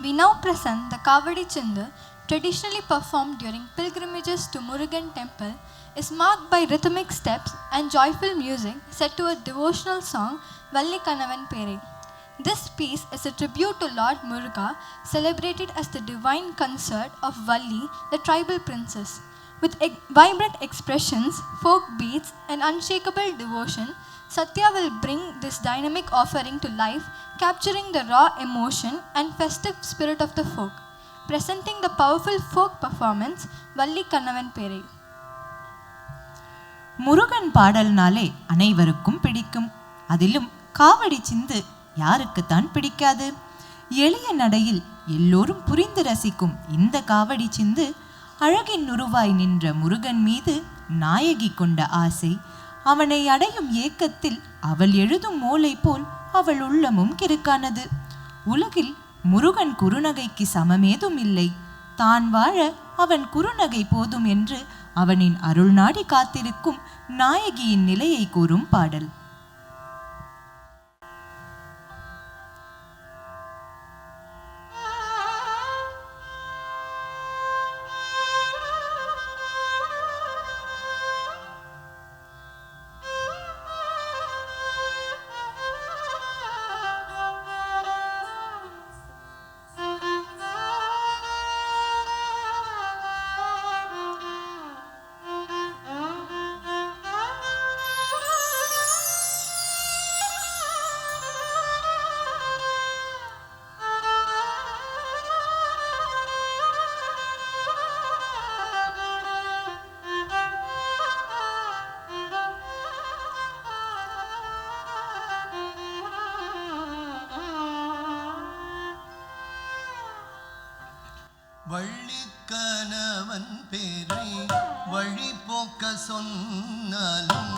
We now present the Kavadi Chindu, traditionally performed during pilgrimages to Murugan temple, is marked by rhythmic steps and joyful music set to a devotional song, Valli Kanavan Pere. This piece is a tribute to Lord Muruga, celebrated as the divine consort of Valli, the tribal princess. With vibrant expressions, folk beats, and unshakable devotion, Satya will bring this dynamic offering to life, capturing the raw emotion and festive spirit of the folk. Presenting the powerful folk performance, Valli Kannavan Pere. Murugan பாடல்னாலே அனைவருக்கும் பிடிக்கும். அதிலும் காவடி சிந்து யாருக்குத்தான் பிடிக்காது? எளிய நடையில் எல்லோரும் புரிந்து ரசிக்கும் இந்த காவடி சிந்து அழகின் உருவாய் நின்ற முருகன் மீது நாயகி கொண்ட ஆசை, அவனை அடையும் ஏக்கத்தில் அவள் எழுதும் ஓலை போல் அவள் உள்ளமும் கிறுக்கானது. உலகில் முருகன் குறுநகைக்கு சமமேதும் இல்லை, தான் வாழ அவன் குறுநகை போதும் என்று அவனின் அருள் நாடி காத்திருக்கும் நாயகியின் நிலையை கூறும் பாடல். வள்ளி கணவன் பேரை வழி போக்க சொன்னாலும்,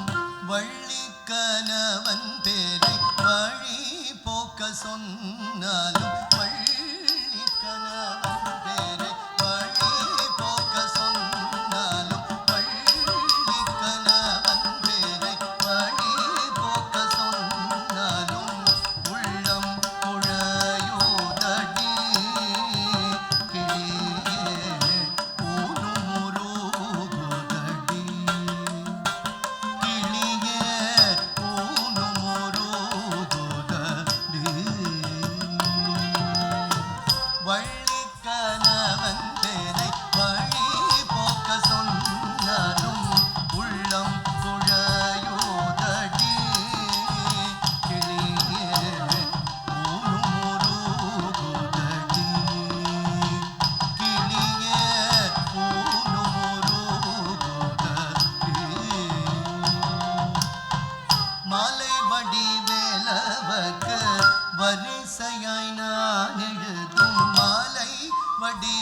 வள்ளி கணவன் பேரை வழி போக்க சொன்னாலும், வள்ளி கணவன் பேரை வழி போக்க சொன்னாலும், வள்ளி கணவன் பேரை வழி போக்க சொன்னாலும், உள்ளம் குழையோதடி வரிசையாய் நான் எழுதும் மாலை வடி